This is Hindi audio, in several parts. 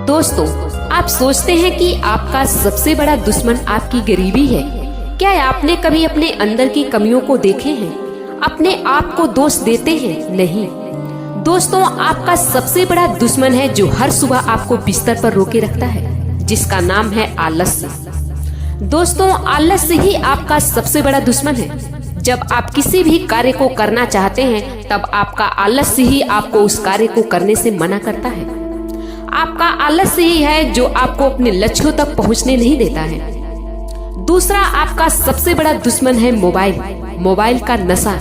दोस्तों, आप सोचते हैं कि आपका सबसे बड़ा दुश्मन आपकी गरीबी है। क्या आपने कभी अपने अंदर की कमियों को देखे हैं? अपने आप को दोष देते हैं? नहीं दोस्तों, आपका सबसे बड़ा दुश्मन है जो हर सुबह आपको बिस्तर पर रोके रखता है, जिसका नाम है आलस्य। दोस्तों, आलस्य ही आपका सबसे बड़ा दुश्मन है। जब आप किसी भी कार्य को करना चाहते हैं, तब आपका आलस्य ही आपको उस कार्य को करने से मना करता है। आपका आलस्य ही है जो आपको अपने लक्ष्यों तक पहुंचने नहीं देता है। दूसरा आपका सबसे बड़ा दुश्मन है मोबाइल का नशा।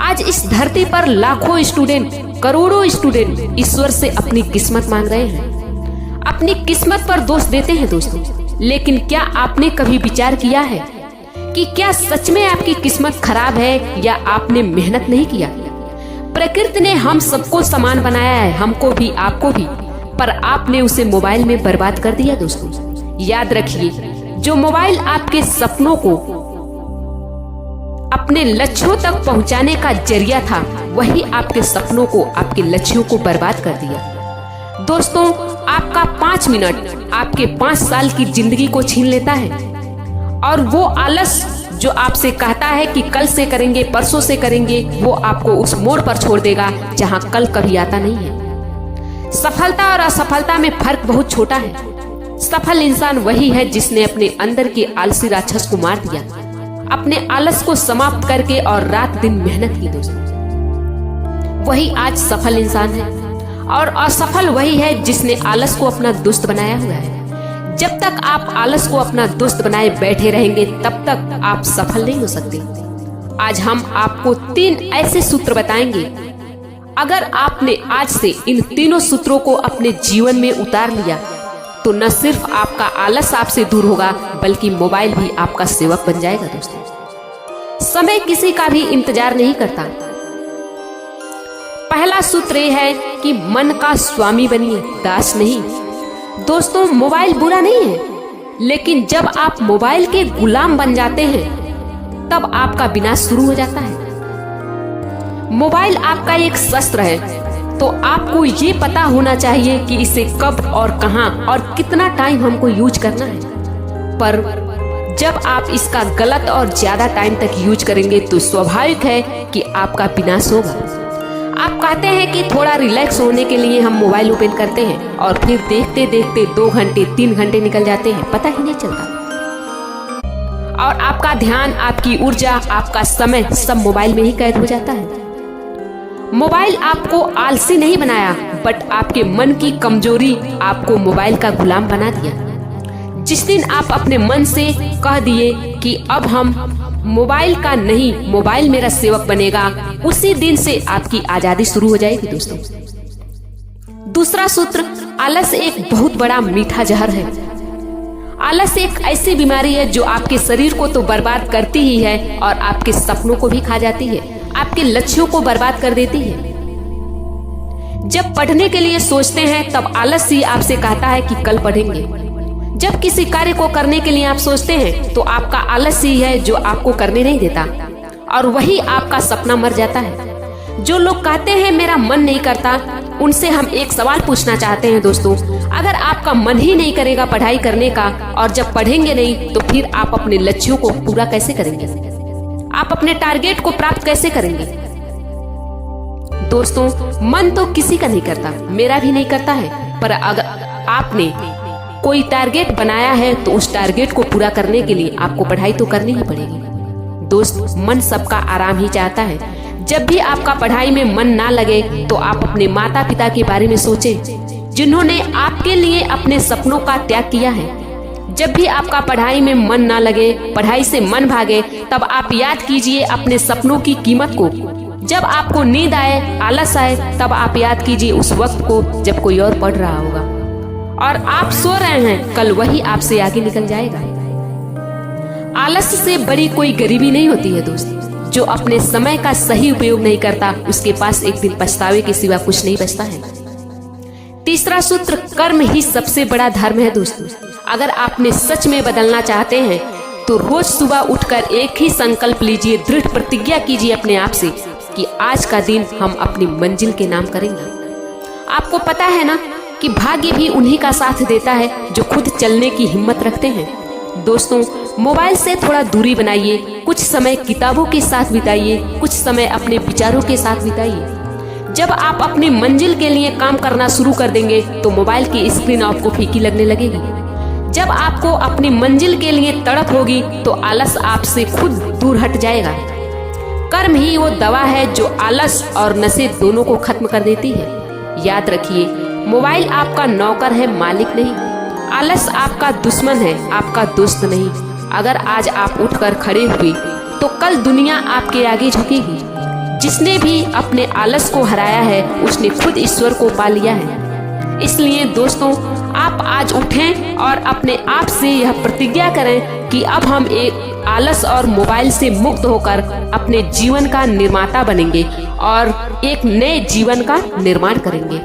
आज इस धरती पर लाखों स्टूडेंट, करोड़ों स्टूडेंट ईश्वर से अपनी किस्मत मांग रहे हैं, अपनी किस्मत पर दोष देते हैं दोस्तों। लेकिन क्या आपने कभी विचार किया है कि क्या सच में आपकी किस्मत खराब है या आपने मेहनत नहीं किया? प्रकृति ने हम सबको समान बनाया है, हमको भी आपको भी, पर आपने उसे मोबाइल में बर्बाद कर दिया दोस्तों। याद रखिए, जो मोबाइल आपके सपनों को अपने लक्ष्यों तक पहुंचाने का जरिया था, वही आपके सपनों को, आपके लक्ष्यों को बर्बाद कर दिया। दोस्तों, आपका 5 मिनट आपके 5 साल की जिंदगी को छीन लेता है। और वो आलस जो आपसे कहता है कि कल से करेंगे, परसों से करेंगे, वो आपको उस मोड़ पर छोड़ देगा जहां कल कभी आता नहीं है। सफलता और असफलता में फर्क बहुत छोटा है। सफल इंसान वही है जिसने अपने अंदर के आलसी राक्षस को मार दिया, अपने आलस को समाप्त करके और रात दिन मेहनत की दोस्तों। वही आज सफल इंसान है। और असफल वही है जिसने आलस को अपना दोस्त बनाया हुआ है। जब तक आप आलस को अपना दोस्त बनाए बैठे रहेंगे, तब तक आप सफल नहीं हो सकते। आज हम आपको 3 ऐसे सूत्र बताएंगे। अगर आपने आज से इन तीनों सूत्रों को अपने जीवन में उतार लिया, तो न सिर्फ आपका आलस आपसे दूर होगा, बल्कि मोबाइल भी आपका सेवक बन जाएगा दोस्तों। समय किसी का भी इंतजार नहीं करता। पहला सूत्र यह है कि मन का स्वामी बनिए, दास नहीं। दोस्तों, मोबाइल बुरा नहीं है, लेकिन जब आप मोबाइल के गुलाम बन जाते हैं, तब आपका विनाश शुरू हो जाता है। मोबाइल आपका एक शस्त्र है, तो आपको ये पता होना चाहिए कि इसे कब और कहां और कितना टाइम हमको यूज करना है। पर जब आप इसका गलत और ज्यादा टाइम तक यूज करेंगे, तो स्वाभाविक है कि आपका विनाश होगा। आप कहते हैं कि थोड़ा रिलैक्स होने के लिए हम मोबाइल ओपन करते हैं, और फिर देखते देखते 2 घंटे 3 घंटे निकल जाते हैं, पता ही नहीं चलता। और आपका ध्यान, आपकी ऊर्जा, आपका समय सब मोबाइल में ही कैद हो जाता है। मोबाइल आपको आलसी नहीं बनाया, बट आपके मन की कमजोरी आपको मोबाइल का गुलाम बना दिया। जिस दिन आप अपने मन से कह दिए कि अब हम मोबाइल का नहीं, मोबाइल मेरा सेवक बनेगा, उसी दिन से आपकी आजादी शुरू हो जाएगी दोस्तों। दूसरा सूत्र, आलस एक बहुत बड़ा मीठा जहर है। आलस एक ऐसी बीमारी है जो आपके शरीर को तो बर्बाद करती ही है, और आपके सपनों को भी खा जाती है, आपके लक्ष्यों को बर्बाद कर देती है। जब पढ़ने के लिए सोचते हैं, तब आलस ही आपसे कहता है कि कल पढ़ेंगे। जब किसी कार्य को करने के लिए आप सोचते हैं, तो आपका आलस ही है जो आपको करने नहीं देता, और वही आपका सपना मर जाता है। जो लोग कहते हैं मेरा मन नहीं करता, उनसे हम एक सवाल पूछना चाहते हैं दोस्तों। अगर आपका मन ही नहीं करेगा पढ़ाई करने का, और जब पढ़ेंगे नहीं, तो फिर आप अपने लक्ष्यों को पूरा कैसे करेंगे? आप अपने टारगेट को प्राप्त कैसे करेंगे? दोस्तों, मन तो किसी का नहीं करता, मेरा भी नहीं करता है, पर अगर आपने कोई टारगेट बनाया है, तो उस टारगेट को पूरा करने के लिए आपको पढ़ाई तो करनी ही पड़ेगी। दोस्त, मन सबका आराम ही चाहता है। जब भी आपका पढ़ाई में मन ना लगे, तो आप अपने माता पिता के बारे में सोचें, जिन्होंने आपके लिए अपने सपनों का त्याग किया है। जब भी आपका पढ़ाई में मन ना लगे, पढ़ाई से मन भागे, तब आप याद कीजिए अपने सपनों की कीमत को। जब आपको नींद आए, आलस आए, तब आप याद कीजिए उस वक्त को जब कोई और पढ़ रहा होगा, और आप सो रहे हैं, कल वही आपसे आगे निकल जाएगा। आलस से बड़ी कोई गरीबी नहीं होती है दोस्त। जो अपने समय का सही उपयोग नहीं करता, उसके पास एक दिन पछतावे के सिवा कुछ नहीं बचता है। तीसरा सूत्र, कर्म ही सबसे बड़ा धर्म है दोस्तों। अगर आपने सच में बदलना चाहते हैं, तो रोज सुबह उठकर एक ही संकल्प लीजिए, दृढ़ प्रतिज्ञा कीजिए अपने आप से कि आज का दिन हम अपनी मंजिल के नाम करेंगे। आपको पता है ना कि भाग्य भी उन्हीं का साथ देता है जो खुद चलने की हिम्मत रखते हैं। दोस्तों, मोबाइल से थोड़ा दूरी बनाइए, कुछ समय किताबों के साथ बिताइए, कुछ समय अपने विचारों के साथ बिताइए। जब आप अपनी मंजिल के लिए काम करना शुरू कर देंगे तो मोबाइल की स्क्रीन आपको फीकी लगने लगेगी। जब आपको अपनी मंजिल के लिए तड़प होगी तो आलस आपसे खुद दूर हट जाएगा। कर्म ही वो दवा है जो आलस और नशे दोनों को खत्म कर देती है। याद रखिए, मोबाइल आपका नौकर है, मालिक नहीं। आलस आपका दुश्मन है, आपका दोस्त नहीं। अगर आज आप उठकर खड़े हुए तो कल दुनिया आपके आगे झुकेगी। जिसने भी अपने आलस को हराया है उसने खुद ईश्वर को पा लिया है। इसलिए दोस्तों, आप आज उठें और अपने आप से यह प्रतिज्ञा करें कि अब हम एक आलस और मोबाइल से मुक्त होकर अपने जीवन का निर्माता बनेंगे और एक नए जीवन का निर्माण करेंगे।